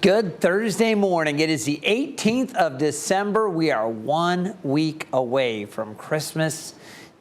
Good Thursday morning. It is the 18th of December. We are 1 week away from Christmas.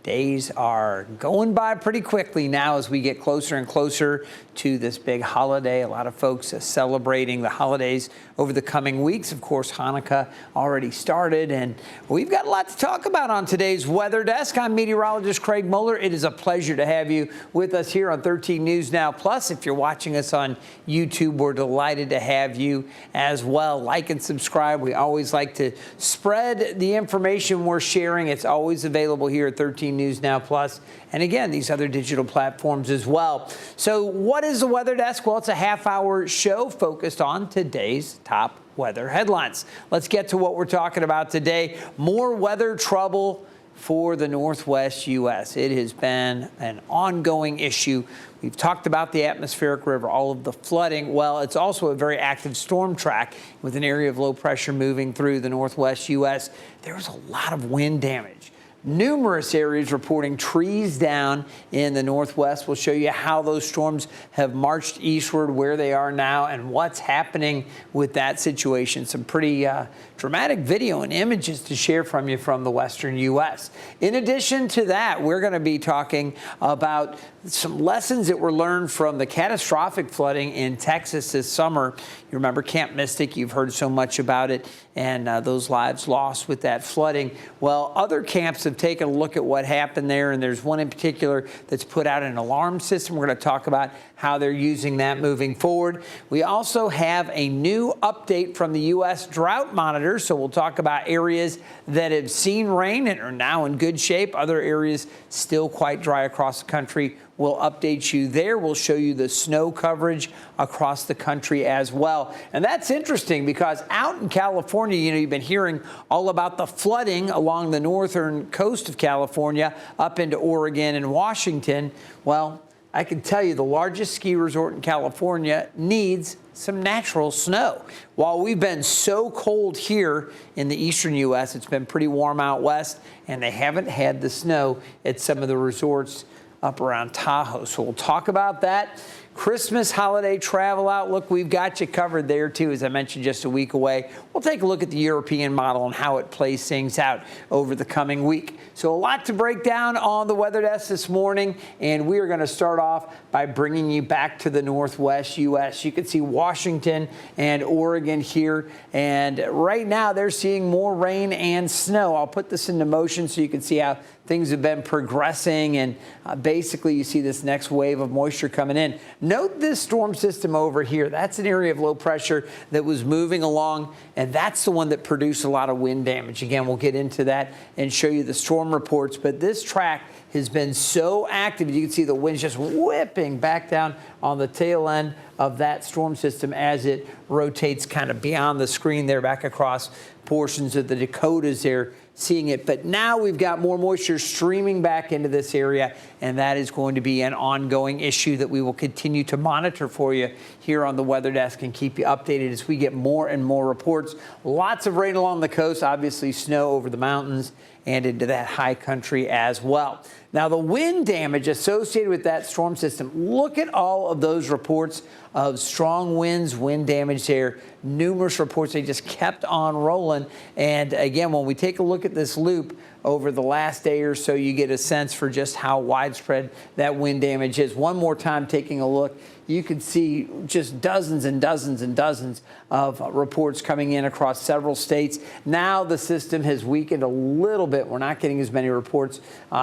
Days are going by pretty quickly now as we get closer and closer to this big holiday. A lot of folks are celebrating the holidays over the coming weeks. Of course, Hanukkah already started, and we've got a lot to talk about on today's Weather Desk. I'm meteorologist Craig Moeller. It is a pleasure to have you with us here on 13 News Now. Plus, if you're watching us on YouTube, we're delighted to have you as well. Like and subscribe. We always like to spread the information we're sharing. It's always available here at 13 News Now Plus, and again, these other digital platforms as well. So what is the Weather Desk? Well, it's a half-hour show focused on today's top weather headlines. Let's get to what we're talking about today. More weather trouble for the Northwest U.S. It has been an ongoing issue. We've talked about the atmospheric river, all of the flooding. Well, it's also a very active storm track with an area of low pressure moving through the Northwest U.S. There was a lot of wind damage. Numerous areas reporting trees down in the Northwest. We'll show you how those storms have marched eastward, where they are now, and what's happening with that situation. Some pretty dramatic video and images to share from you from the western U.S. In addition to that, we're going to be talking about some lessons that were learned from the catastrophic flooding in Texas this summer. You remember Camp Mystic, you've heard so much about it, and those lives lost with that flooding. Well, other camps have taken a look at what happened there, and there's one in particular that's put out an alarm system. We're going to talk about how they're using that moving forward. We also have a new update from the U.S. Drought Monitor, so we'll talk about areas that have seen rain and are now in good shape. Other areas still quite dry across the country. We'll update you there. We'll show you the snow coverage across the country as well. And that's interesting because out in California, you've been hearing all about the flooding along the northern coast of California up into Oregon and Washington. Well, I can tell you the largest ski resort in California needs some natural snow. While we've been so cold here in the eastern U.S., it's been pretty warm out west, and they haven't had the snow at some of the resorts up around Tahoe. So we'll talk about that. Christmas holiday travel outlook, we've got you covered there too, as I mentioned, just a week away. We'll take a look at the European model and how it plays things out over the coming week. So a lot to break down on the Weather Desk this morning, and we are going to start off by bringing you back to the Northwest U.S. You can see Washington and Oregon here, and right now they're seeing more rain and snow. I'll put this into motion so you can see how things have been progressing, and basically you see this next wave of moisture coming in. Note this storm system over here. That's an area of low pressure that was moving along, and that's the one that produced a lot of wind damage. Again, we'll get into that and show you the storm reports, but this track has been so active. You can see the winds just whipping back down on the tail end of that storm system as it rotates kind of beyond the screen there, back across portions of the Dakotas there, seeing it. But now we've got more moisture streaming back into this area, and that is going to be an ongoing issue that we will continue to monitor for you here on the Weather Desk and keep you updated as we get more and more reports. Lots of rain along the coast, obviously snow over the mountains and into that high country as well. Now, the wind damage associated with that storm system, look at all of those reports of strong winds, wind damage there. Numerous reports, they just kept on rolling. And again, when we take a look at this loop over the last day or so, you get a sense for just how widespread that wind damage is. One more time, taking a look, you can see just dozens and dozens and dozens of reports coming in across several states. Now the system has weakened a little bit. We're not getting as many reports.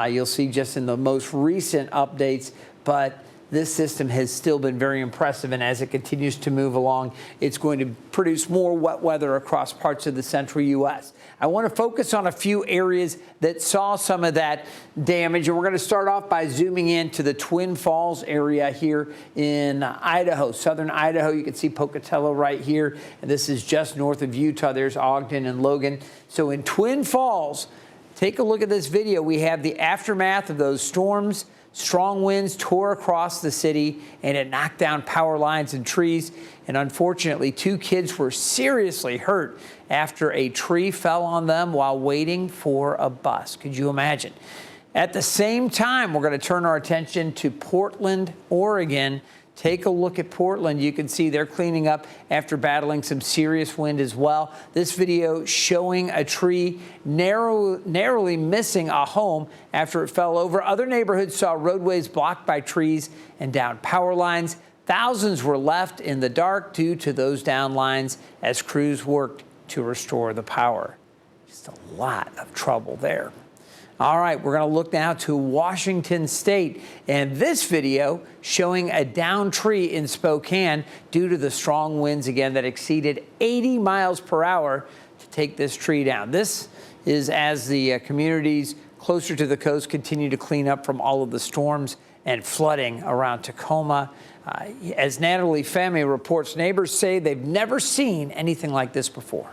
You'll see just in the most recent updates, but this system has still been very impressive, and as it continues to move along, it's going to produce more wet weather across parts of the central U.S. I want to focus on a few areas that saw some of that damage, and we're going to start off by zooming in to the Twin Falls area here in Idaho, southern Idaho. You can see Pocatello right here, and this is just north of Utah. There's Ogden and Logan. So in Twin Falls, take a look at this video. We have the aftermath of those storms. Strong winds tore across the city, and it knocked down power lines and trees. And unfortunately, 2 kids were seriously hurt after a tree fell on them while waiting for a bus. Could you imagine? At the same time, we're going to turn our attention to Portland, Oregon, Take a look at Portland. You can see they're cleaning up after battling some serious wind as well. This video showing a tree narrowly missing a home after it fell over. Other neighborhoods saw roadways blocked by trees and downed power lines. Thousands were left in the dark due to those down lines as crews worked to restore the power. Just a lot of trouble there. All right, we're going to look now to Washington State, and this video showing a downed tree in Spokane due to the strong winds again that exceeded 80 miles per hour to take this tree down. This is as the communities closer to the coast continue to clean up from all of the storms and flooding around Tacoma. As Natalie Femi reports, neighbors say they've never seen anything like this before.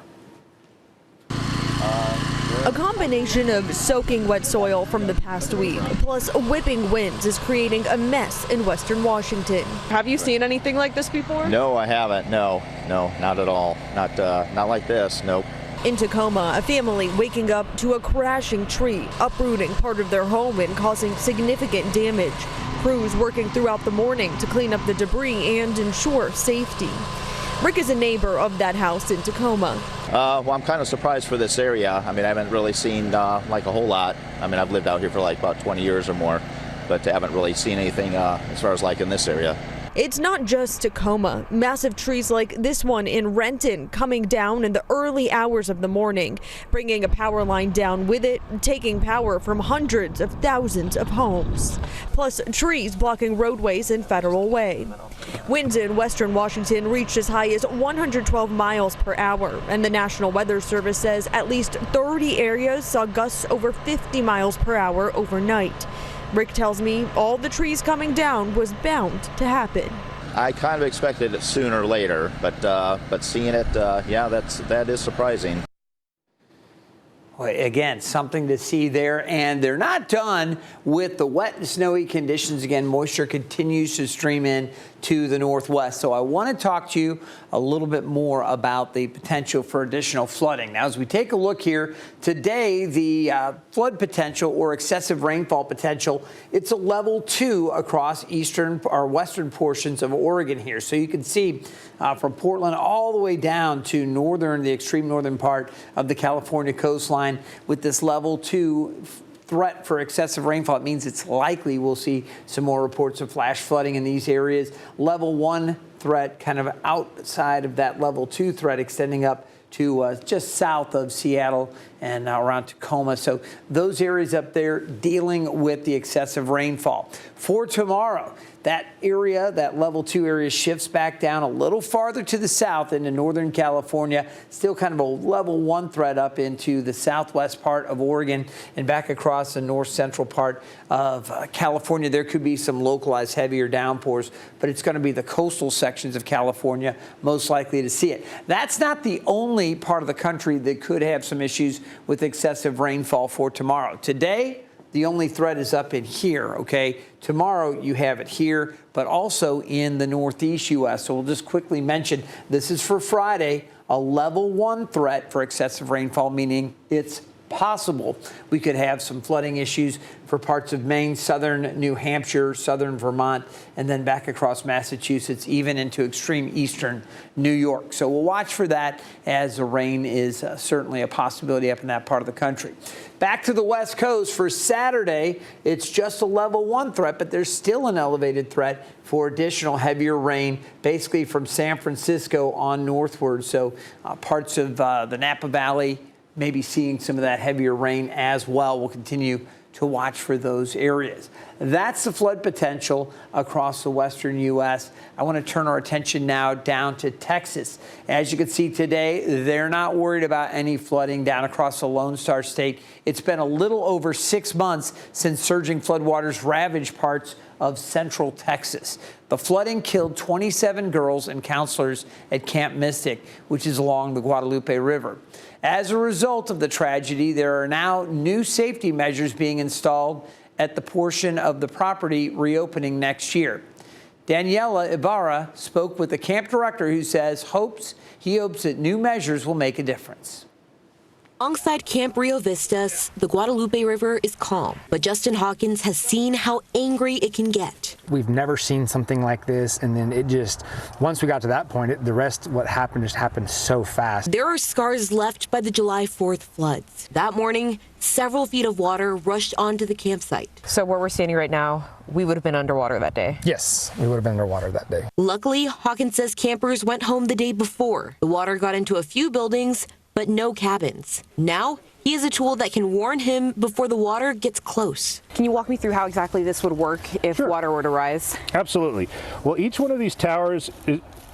A combination of soaking wet soil from the past week, plus whipping winds, is creating a mess in western Washington. Have you seen anything like this before? No, I haven't. No, not at all. Not like this. Nope. In Tacoma, a family waking up to a crashing tree, uprooting part of their home and causing significant damage. Crews working throughout the morning to clean up the debris and ensure safety. Rick is a neighbor of that house in Tacoma. Well, I'm kind of surprised for this area. I mean, I haven't really seen like a whole lot. I mean, I've lived out here for like about 20 years or more, but I haven't really seen anything as far as like in this area. It's not just Tacoma. Massive trees like this one in Renton coming down in the early hours of the morning, bringing a power line down with it, taking power from hundreds of thousands of homes. Plus trees blocking roadways and Federal Way. Winds in western Washington reached as high as 112 miles per hour, and the National Weather Service says at least 30 areas saw gusts over 50 miles per hour overnight. Rick tells me all the trees coming down was bound to happen. I kind of expected it sooner or later, but seeing it, yeah, that is surprising. Well, again, something to see there, and they're not done with the wet and snowy conditions. Again, moisture continues to stream in to the northwest. So I want to talk to you a little bit more about the potential for additional flooding. Now, as we take a look here, today the flood potential or excessive rainfall potential, it's a level 2 across eastern or western portions of Oregon here. So you can see from Portland all the way down to the extreme northern part of the California coastline with this level 2 threat for excessive rainfall. It means it's likely we'll see some more reports of flash flooding in these areas. Level 1 threat kind of outside of that level 2 threat extending up to just south of Seattle and around Tacoma. So those areas up there dealing with the excessive rainfall. For tomorrow, that area, that level 2 area shifts back down a little farther to the south into northern California. Still kind of a level 1 threat up into the southwest part of Oregon and back across the north central part of California. There could be some localized heavier downpours, but it's going to be the coastal sections of California most likely to see it. That's not the only part of the country that could have some issues with excessive rainfall for tomorrow. Today, the only threat is up in here, okay? Tomorrow, you have it here, but also in the northeast U.S. So we'll just quickly mention, this is for Friday, a level 1 threat for excessive rainfall, meaning it's possible we could have some flooding issues for parts of Maine, southern New Hampshire, southern Vermont, and then back across Massachusetts, even into extreme eastern New York. So we'll watch for that as the rain is certainly a possibility up in that part of the country. Back to the West Coast for Saturday, it's just a level 1 threat, but there's still an elevated threat for additional heavier rain, basically from San Francisco on northward. So parts of the Napa Valley, maybe seeing some of that heavier rain as well. We'll continue to watch for those areas. That's the flood potential across the western U.S. I want to turn our attention now down to Texas. As you can see today, they're not worried about any flooding down across the Lone Star State. It's been a little over 6 months since surging floodwaters ravaged parts of central Texas. The flooding killed 27 girls and counselors at Camp Mystic, which is along the Guadalupe River. As a result of the tragedy, there are now new safety measures being installed at the portion of the property reopening next year. Daniela Ibarra spoke with the camp director who says he hopes that new measures will make a difference. Alongside Camp Rio Vistas, the Guadalupe River is calm, but Justin Hawkins has seen how angry it can get. We've never seen something like this, and then it just, once we got to that point, the rest, what happened, just happened so fast. There are scars left by the July 4th floods. That morning, several feet of water rushed onto the campsite. So where we're standing right now, we would have been underwater that day. Yes, we would have been underwater that day. Luckily, Hawkins says campers went home the day before. The water got into a few buildings, but no cabins. Now, he has a tool that can warn him before the water gets close. Can you walk me through how exactly this would work if water were to rise? Absolutely. Well, each one of these towers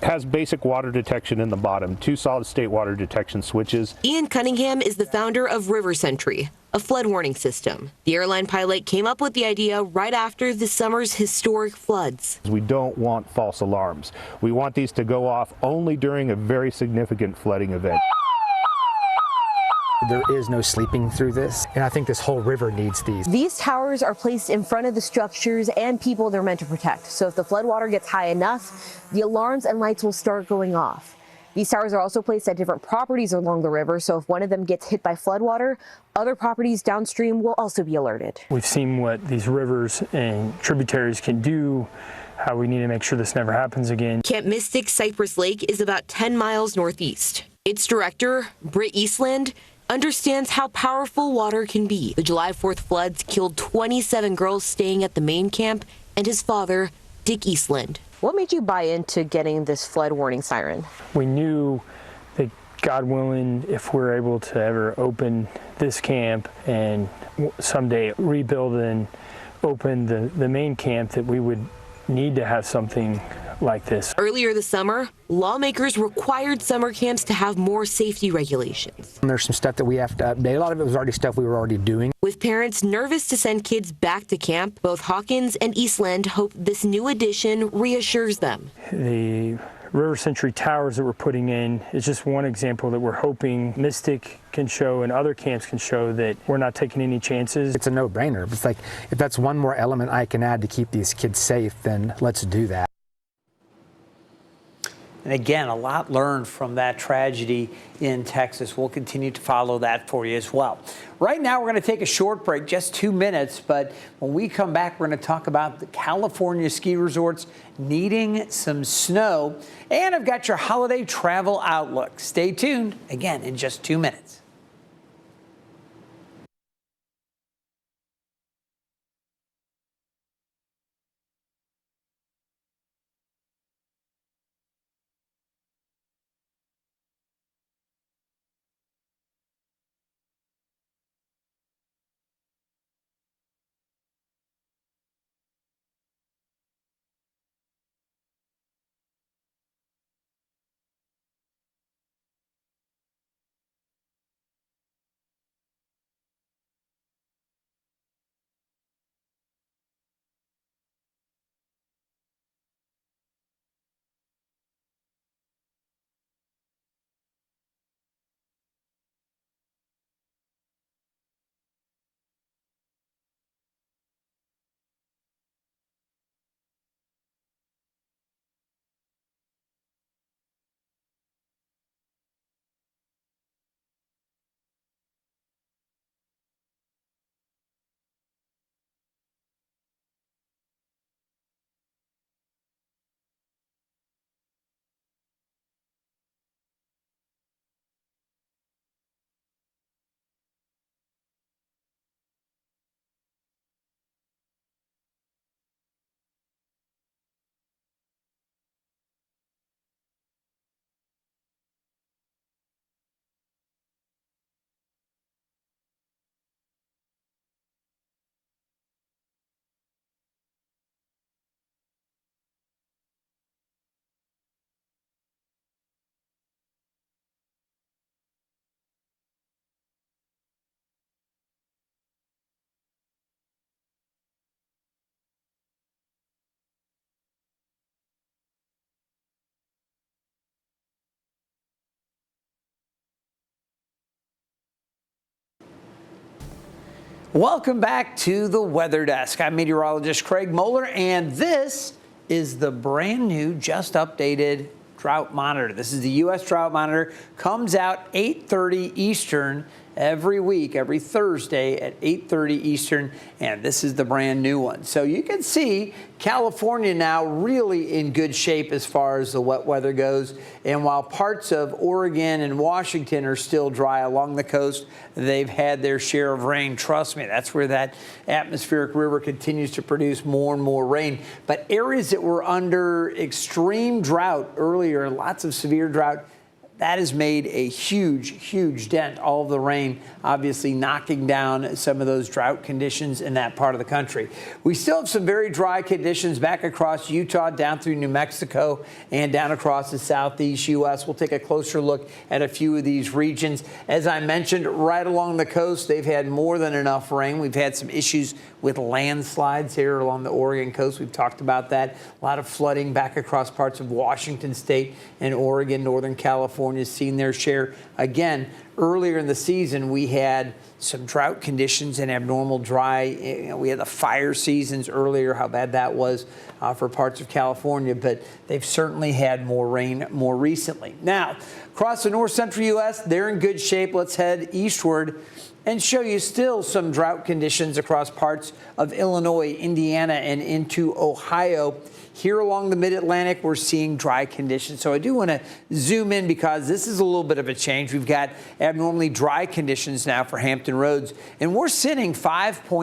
has basic water detection in the bottom, 2 solid state water detection switches. Ian Cunningham is the founder of River Sentry, a flood warning system. The airline pilot came up with the idea right after the summer's historic floods. We don't want false alarms. We want these to go off only during a very significant flooding event. There is no sleeping through this, and I think this whole river needs these. These towers are placed in front of the structures and people they're meant to protect. So if the floodwater gets high enough, the alarms and lights will start going off. These towers are also placed at different properties along the river, so if one of them gets hit by floodwater, other properties downstream will also be alerted. We've seen what these rivers and tributaries can do, how we need to make sure this never happens again. Camp Mystic Cypress Lake is about 10 miles northeast. Its director, Britt Eastland, understands how powerful water can be. The July 4th floods killed 27 girls staying at the main camp and his father, Dick Eastland. What made you buy into getting this flood warning siren? We knew that, God willing, if we're able to ever open this camp and someday rebuild and open the main camp, that we would need to have something like this. Earlier this summer, lawmakers required summer camps to have more safety regulations. And there's some stuff that we have to update. A lot of it was already stuff we were already doing. With parents nervous to send kids back to camp, both Hawkins and Eastland hope this new addition reassures them. The River Sentry towers that we're putting in is just one example that we're hoping Mystic can show and other camps can show that we're not taking any chances. It's a no-brainer. It's like, if that's one more element I can add to keep these kids safe, then let's do that. And again, a lot learned from that tragedy in Texas. We'll continue to follow that for you as well. Right now, we're going to take a short break, just 2 minutes. But when we come back, we're going to talk about the California ski resorts needing some snow. And I've got your holiday travel outlook. Stay tuned, again, in just 2 minutes. Welcome back to the Weather Desk. I'm meteorologist Craig Moeller, and this is the brand new, just updated Drought Monitor. This is the U.S. Drought Monitor. Comes out 8:30 Eastern every week, every Thursday at 8:30 Eastern, and this is the brand new one. So you can see California now really in good shape as far as the wet weather goes. And while parts of Oregon and Washington are still dry along the coast, they've had their share of rain. Trust me, that's where that atmospheric river continues to produce more and more rain. But areas that were under extreme drought earlier, lots of severe drought, that has made a huge dent. All of the rain obviously knocking down some of those drought conditions in that part of the country. We still have some very dry conditions back across Utah, down through New Mexico, and down across the southeast U.S. We'll take a closer look at a few of these regions. As I mentioned, right along the coast, they've had more than enough rain. We've had some issues with landslides here along the Oregon coast. We've talked about that. A lot of flooding back across parts of Washington state and Oregon, Northern California has seen their share. Again, earlier in the season, we had some drought conditions and abnormal dry. We had the fire seasons earlier, how bad that was for parts of California, but they've certainly had more rain more recently. Now, across the north central U.S., they're in good shape. Let's head eastward and show you still some drought conditions across parts of Illinois, Indiana, and into Ohio. Here along the mid-Atlantic, we're seeing dry conditions. So I do want to zoom in because this is a little bit of a change. We've got abnormally dry conditions now for Hampton Roads, and we're sitting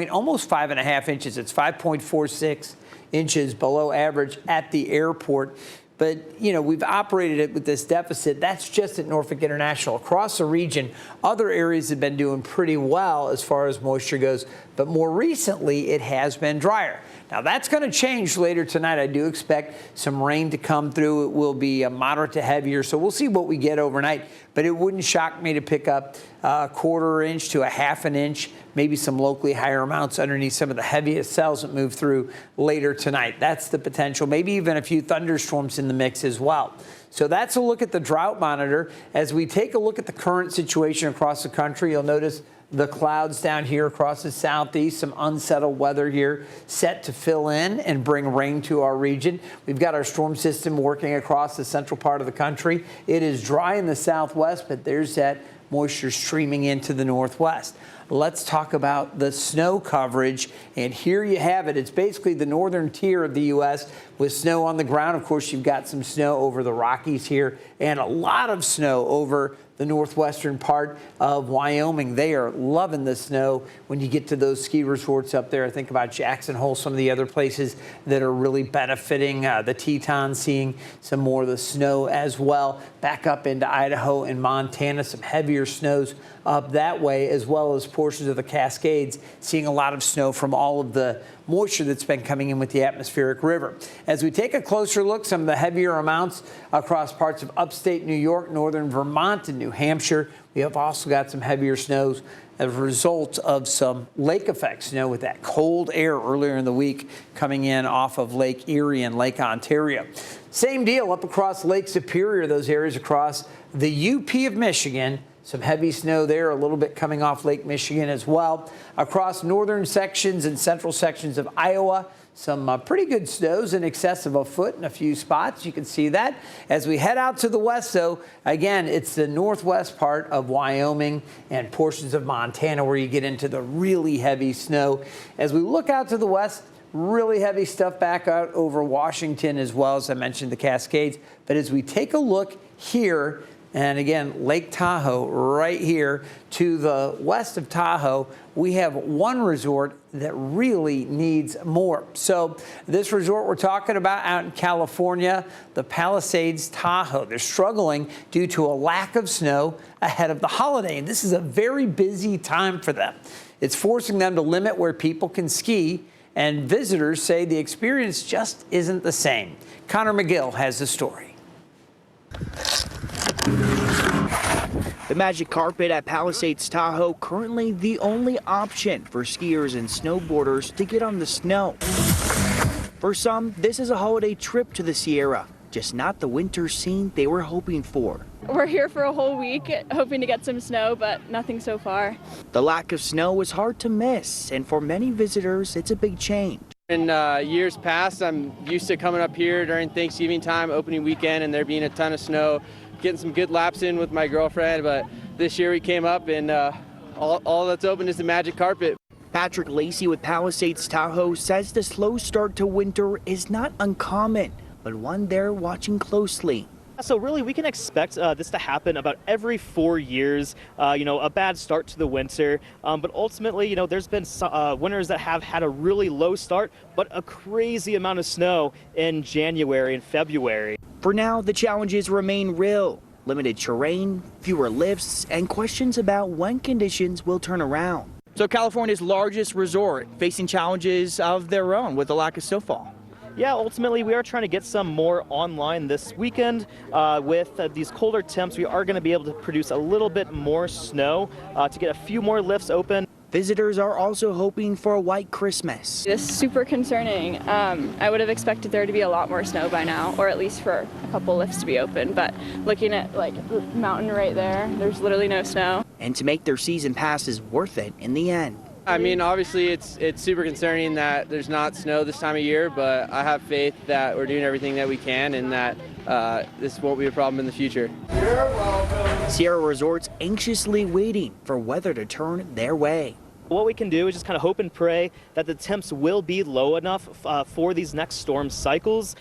almost 5.5 inches. It's 5.46 inches below average at the airport. But, we've operated it with this deficit. That's just at Norfolk International. Across the region, other areas have been doing pretty well as far as moisture goes. But more recently, it has been drier. Now, that's going to change later tonight. I do expect some rain to come through. It will be moderate to heavier, so we'll see what we get overnight. But it wouldn't shock me to pick up a 1/4 inch to a 1/2 inch, maybe some locally higher amounts underneath some of the heaviest cells that move through later tonight. That's the potential, maybe even a few thunderstorms in the mix as well. So that's a look at the drought monitor. As we take a look at the current situation across the country, you'll notice the clouds down here across the southeast, some unsettled weather here set to fill in and bring rain to our region. We've got our storm system working across the central part of the country. It is dry in the southwest, but there's that moisture streaming into the northwest. Let's talk about the snow coverage, and here you have it. It's basically the northern tier of the U.S. with snow on the ground. Of course, you've got some snow over the Rockies here and a lot of snow over the northwestern part of Wyoming. They are loving the snow when you get to those ski resorts up there. I think about Jackson Hole, some of the other places that are really benefiting. The Tetons seeing some more of the snow as well. Back up into Idaho and Montana, some heavier snows up that way, as well as portions of the Cascades, seeing a lot of snow from all of the moisture that's been coming in with the atmospheric river. As we take a closer look, some of the heavier amounts across parts of upstate New York, northern Vermont, and New Hampshire. We have also got some heavier snows as a result of some lake effect snow with that cold air earlier in the week coming in off of Lake Erie and Lake Ontario. Same deal up across Lake Superior, those areas across the UP of Michigan. Some heavy snow there, a little bit coming off Lake Michigan as well. Across northern sections and central sections of Iowa, some pretty good snows in excess of a foot in a few spots. You can see that. As we head out to the west, though, again, it's the northwest part of Wyoming and portions of Montana where you get into the really heavy snow. As we look out to the west, really heavy stuff back out over Washington as well, as I mentioned, the Cascades. But as we take a look here, and again, Lake Tahoe right here to the west of Tahoe, we have one resort that really needs more. So this resort we're talking about out in California, the Palisades Tahoe, they're struggling due to a lack of snow ahead of the holiday. And this is a very busy time for them. It's forcing them to limit where people can ski, and visitors say the experience just isn't the same. Connor McGill has the story. The magic carpet at Palisades Tahoe currently the only option for skiers and snowboarders to get on the snow. For some, this is a holiday trip to the Sierra, just not the winter scene they were hoping for. We're here for a whole week, hoping to get some snow, but nothing so far. The lack of snow is hard to miss, and for many visitors, it's a big change. In years past, I'm used to coming up here during Thanksgiving time, opening weekend, and there being a ton of snow, getting some good laps in with my girlfriend. But this year we came up and all that's open is the magic carpet. Patrick Lacey with Palisades Tahoe says the slow start to winter is not uncommon, but one they're watching closely. So really, we can expect this to happen about every 4 years, a bad start to the winter. But ultimately, there's been winters that have had a really low start, but a crazy amount of snow in January and February. For now, the challenges remain real. Limited terrain, fewer lifts, and questions about when conditions will turn around. So California's largest resort facing challenges of their own with the lack of snowfall. Yeah, ultimately, we are trying to get some more online this weekend. With these colder temps, we are going to be able to produce a little bit more snow to get a few more lifts open. Visitors are also hoping for a white Christmas. It's super concerning. I would have expected there to be a lot more snow by now, or at least for a couple lifts to be open. But looking at the mountain right there, there's literally no snow. And to make their season passes worth it in the end. I mean, obviously it's super concerning that there's not snow this time of year, but I have faith that we're doing everything that we can and that this won't be a problem in the future. You're welcome. Sierra Resorts anxiously waiting for weather to turn their way. What we can do is just kind of hope and pray that the temps will be low enough for these next storm cycles.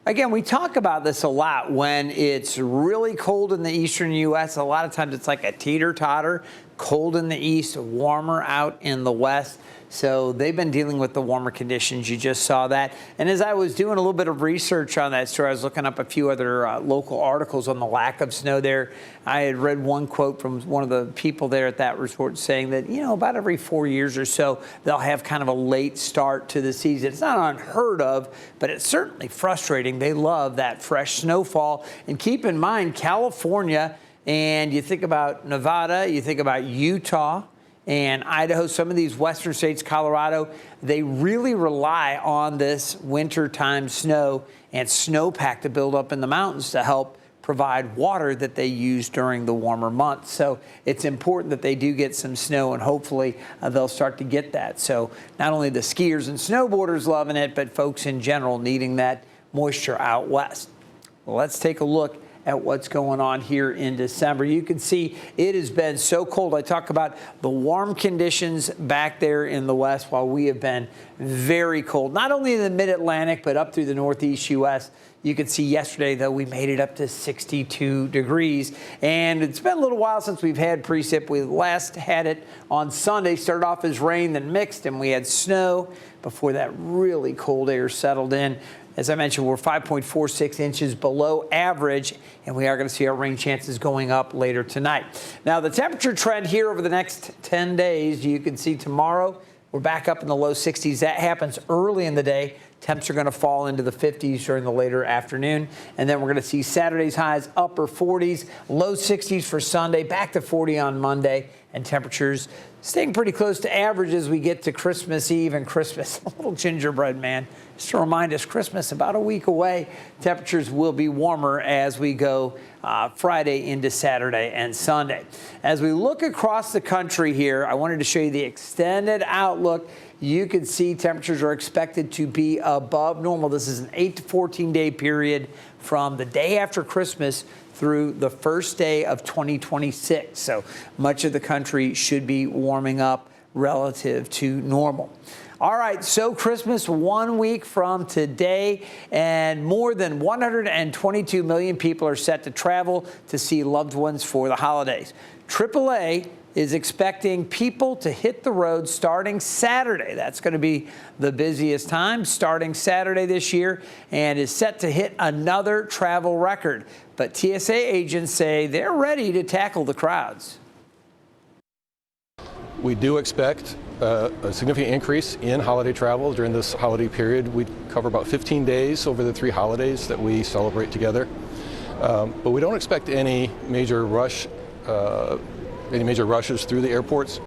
Again, we talk about this a lot. When it's really cold in the eastern U.S., a lot of times it's like a teeter-totter, cold in the east, warmer out in the west. So they've been dealing with the warmer conditions. You just saw that. And as I was doing a little bit of research on that story, I was looking up a few other local articles on the lack of snow there. I had read one quote from one of the people there at that resort saying that, about every 4 years or so, they'll have kind of a late start to the season. It's not unheard of, but it's certainly frustrating. They love that fresh snowfall. And keep in mind, California, and you think about Nevada, you think about Utah, and Idaho, some of these western states, Colorado, they really rely on this wintertime snow and snowpack to build up in the mountains to help provide water that they use during the warmer months. So it's important that they do get some snow, and hopefully they'll start to get that. So not only the skiers and snowboarders loving it, but folks in general needing that moisture out west. Well, let's take a look at what's going on here in December. You can see it has been so cold. I talk about the warm conditions back there in the west, while we have been very cold, not only in the mid-Atlantic, but up through the northeast U.S. You can see yesterday, though, we made it up to 62 degrees. And it's been a little while since we've had precip. We last had it on Sunday. Started off as rain, then mixed, and we had snow before that really cold air settled in. As I mentioned, we're 5.46 inches below average, and we are going to see our rain chances going up later tonight. Now, the temperature trend here over the next 10 days, you can see tomorrow we're back up in the low 60s. That happens early in the day. Temps are going to fall into the 50s during the later afternoon. And then we're going to see Saturday's highs upper 40s, low 60s for Sunday, back to 40 on Monday, and temperatures staying pretty close to average as we get to Christmas Eve and Christmas. A little gingerbread man, just to remind us, Christmas about a week away. Temperatures will be warmer as we go Friday into Saturday and Sunday. As we look across the country here, I wanted to show you the extended outlook. You can see temperatures are expected to be above normal. This is an 8 to 14 day period from the day after Christmas through the first day of 2026. So much of the country should be warming up relative to normal. All right, so Christmas 1 week from today, and more than 122 million people are set to travel to see loved ones for the holidays. AAA is expecting people to hit the road starting Saturday. That's going to be the busiest time, starting Saturday this year, and is set to hit another travel record. But TSA agents say they're ready to tackle the crowds. We do expect a significant increase in holiday travel during this holiday period. We cover about 15 days over the 3 holidays that we celebrate together. But we don't expect any major rushes through the airports.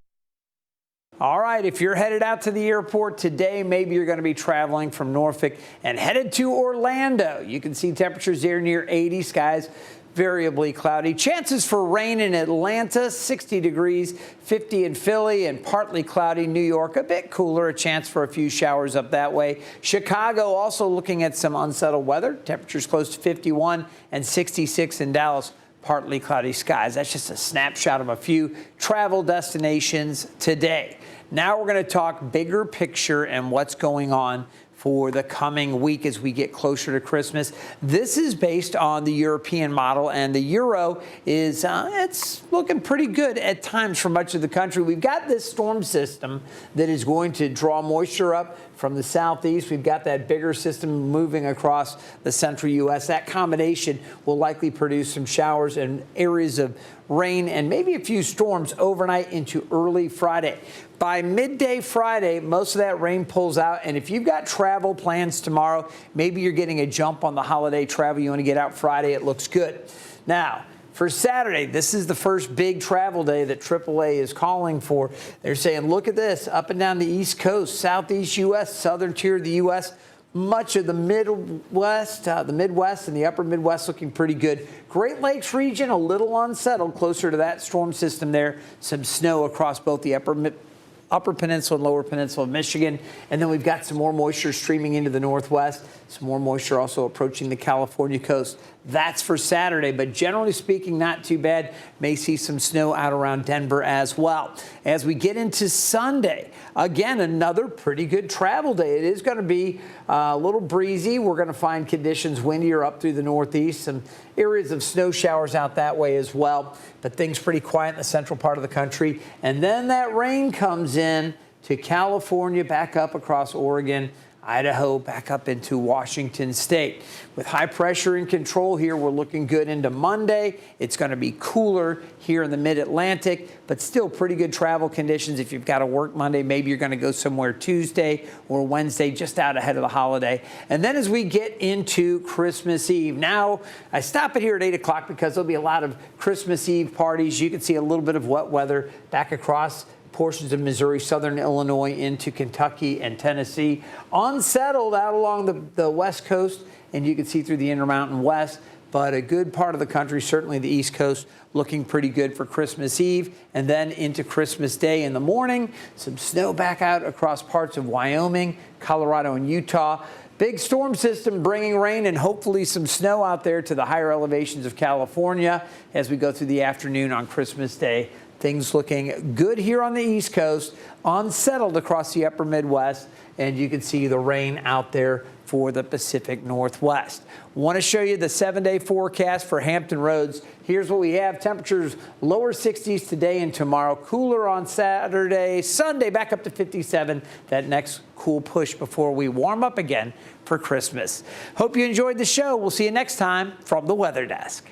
All right, if you're headed out to the airport today, maybe you're going to be traveling from Norfolk and headed to Orlando. You can see temperatures there near 80, skies variably cloudy. Chances for rain in Atlanta, 60 degrees, 50 in Philly, and partly cloudy New York, a bit cooler, a chance for a few showers up that way. Chicago also looking at some unsettled weather, temperatures close to 51 and 66 in Dallas. partly cloudy skies. That's just a snapshot of a few travel destinations today. Now we're going to talk bigger picture and what's going on for the coming week as we get closer to Christmas. This is based on the European model, and the euro is it's looking pretty good at times for much of the country. We've got this storm system that is going to draw moisture up from the southeast. We've got that bigger system moving across the central U.S. That combination will likely produce some showers and areas of rain and maybe a few storms overnight into early Friday. By midday Friday, most of that rain pulls out, and if you've got travel plans tomorrow, maybe you're getting a jump on the holiday travel. You want to get out Friday, it looks good. Now, for Saturday, this is the first big travel day that AAA is calling for. They're saying, look at this, up and down the East Coast, southeast U.S., southern tier of the U.S., much of the Midwest and the upper Midwest looking pretty good. Great Lakes region, a little unsettled, closer to that storm system there. Some snow across both the upper peninsula and lower peninsula of Michigan. And then we've got some more moisture streaming into the northwest. Some more moisture also approaching the California coast. That's for Saturday, but generally speaking, not too bad. May see some snow out around Denver as well. As we get into Sunday, again, another pretty good travel day. It is going to be a little breezy. We're going to find conditions windier up through the northeast. Some areas of snow showers out that way as well, but things pretty quiet in the central part of the country. And then that rain comes in to California, back up across Oregon, Idaho, back up into Washington State. With high pressure in control here, we're looking good into Monday. It's going to be cooler here in the mid-Atlantic, but still pretty good travel conditions. If you've got to work Monday, maybe you're going to go somewhere Tuesday or Wednesday, just out ahead of the holiday. And then as we get into Christmas Eve, now I stop it here at 8 o'clock because there'll be a lot of Christmas Eve parties. You can see a little bit of wet weather back across portions of Missouri, southern Illinois into Kentucky and Tennessee. Unsettled out along the west coast, and you can see through the Intermountain West, but a good part of the country, certainly the East Coast, looking pretty good for Christmas Eve. And then into Christmas Day in the morning, some snow back out across parts of Wyoming, Colorado, and Utah. Big storm system bringing rain and hopefully some snow out there to the higher elevations of California as we go through the afternoon on Christmas Day. Things looking good here on the East Coast, unsettled across the upper Midwest, and you can see the rain out there for the Pacific Northwest. Want to show you the 7-day forecast for Hampton Roads. Here's what we have. Temperatures lower 60s today and tomorrow. Cooler on Saturday, Sunday back up to 57. That next cool push before we warm up again for Christmas. Hope you enjoyed the show. We'll see you next time from the Weather Desk.